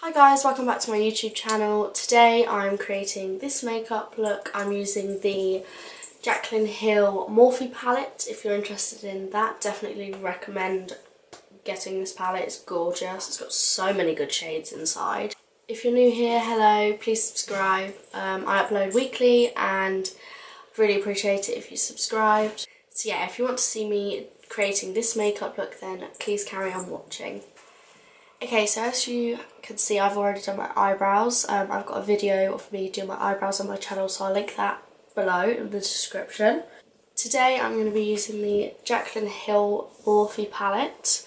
Hi guys, welcome back to my YouTube channel. Today I'm creating this makeup look. I'm using the Jaclyn Hill Morphe palette. If you're interested in that, definitely recommend getting this palette. It's gorgeous. It's got so many good shades inside. If you're new here, hello, please subscribe. I upload weekly and I'd really appreciate it if you subscribed. So yeah, if you want to see me creating this makeup look, then please carry on watching. Okay, so as you can see, I've already done my eyebrows. I've got a video of me doing my eyebrows on my channel, so I'll link that below in the description. Today I'm going to be using the Jaclyn Hill Morphe palette.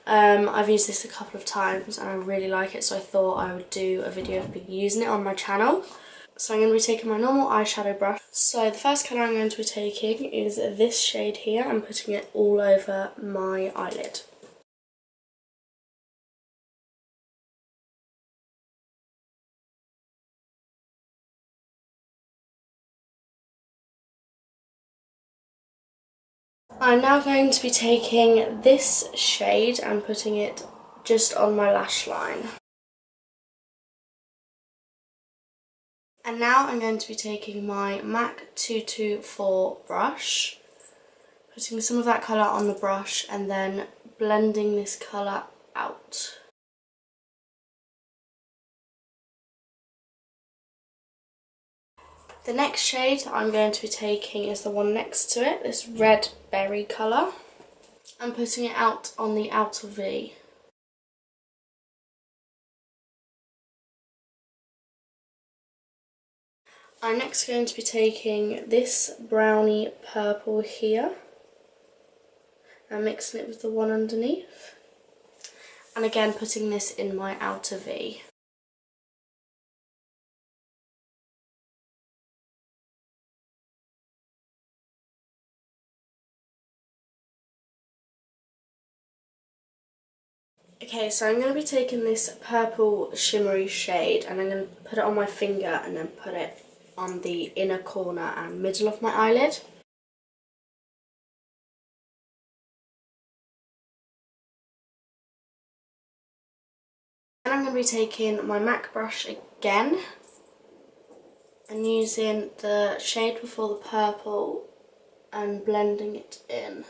I've used this a couple of times and I really like it, so I thought I would do a video of me using it on my channel. So I'm going to be taking my normal eyeshadow brush. So the first colour I'm going to be taking is this shade here and putting it all over my eyelid. I'm now going to be taking this shade and putting it just on my lash line. And now I'm going to be taking my MAC 224 brush, putting some of that colour on the brush and then blending this colour out. The next shade that I'm going to be taking is the one next to it, this red berry colour. I'm putting it out on the outer V. I'm next going to be taking this browny purple here and mixing it with the one underneath. And again putting this in my outer V. Okay, so I'm going to be taking this purple shimmery shade and I'm going to put it on my finger and then put it on the inner corner and middle of my eyelid. And I'm going to be taking my MAC brush again and using the shade before the purple and blending it in.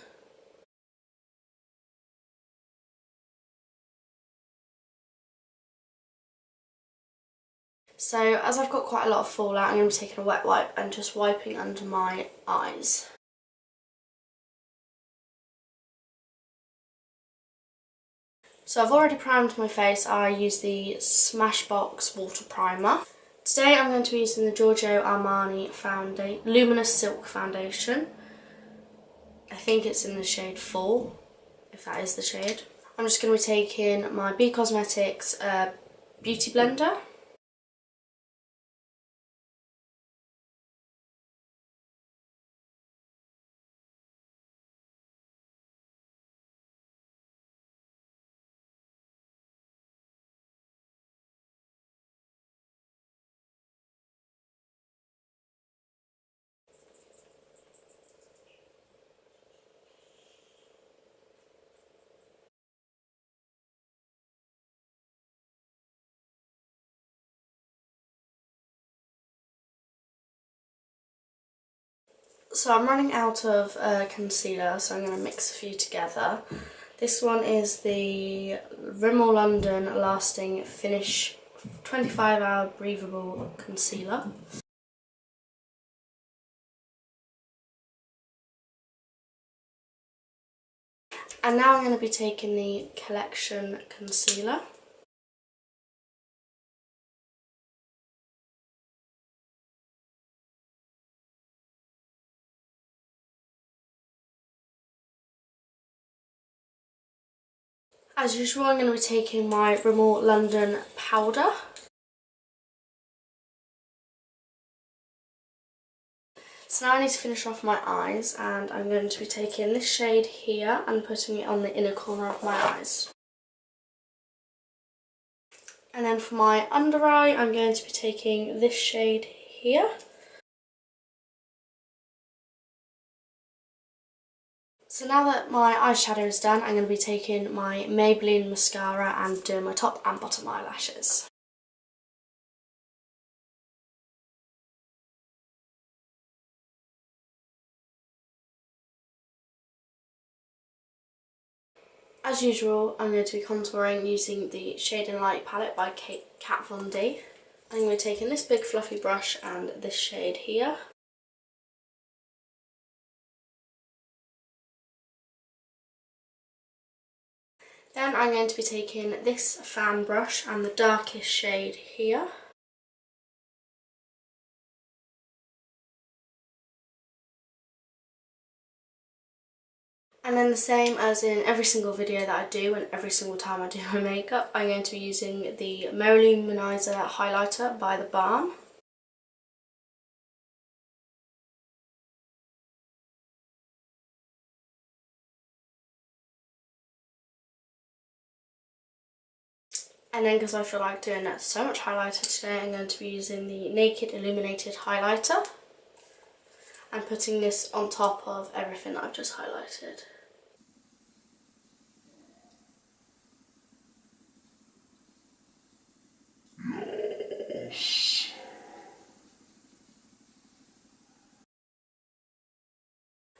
So as I've got quite a lot of fallout, I'm going to be taking a wet wipe and just wiping under my eyes. So I've already primed my face. I use the Smashbox Water Primer. Today I'm going to be using the Giorgio Armani Luminous Silk Foundation. I think it's in the shade 4, if that is the shade. I'm just going to be taking my B Cosmetics Beauty Blender. So I'm running out of concealer, so I'm going to mix a few together. This one is the Rimmel London Lasting Finish 25-hour Breathable Concealer. And now I'm going to be taking the Collection Concealer. As usual, I'm going to be taking my Rimmel London powder. So now I need to finish off my eyes, and I'm going to be taking this shade here and putting it on the inner corner of my eyes. And then for my under eye, I'm going to be taking this shade here. So So now that my eyeshadow is done, I'm going to be taking my Maybelline mascara and doing my top and bottom eyelashes. As usual, I'm going to be contouring using the Shade and Light palette by Kat Von D. I'm going to be taking this big fluffy brush and this shade here. Then I'm going to be taking this fan brush and the darkest shade here. And then the same as in every single video that I do and every single time I do my makeup, I'm going to be using the Luminizer highlighter by The Balm. And then because I feel like doing so much highlighter today, I'm going to be using the Naked Illuminated highlighter and putting this on top of everything that I've just highlighted.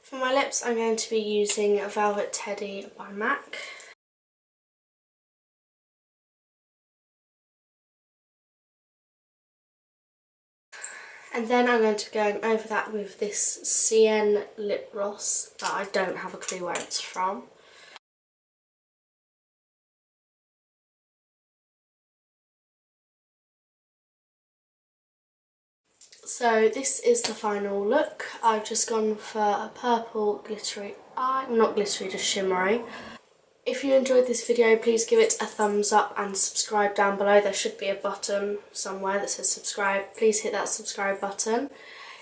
For my lips, I'm going to be using Velvet Teddy by MAC. And then I'm going to be going over that with this CN lip gloss that I don't have a clue where it's from. So this is the final look. I've just gone for a purple glittery eye, not glittery, just shimmery. If you enjoyed this video, please give it a thumbs up and subscribe down below. There should be a button somewhere that says subscribe. Please hit that subscribe button.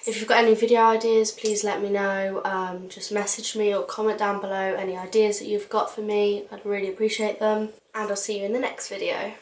If you've got any video ideas, please let me know. Just message me or comment down below any ideas that you've got for me. I'd really appreciate them. And I'll see you in the next video.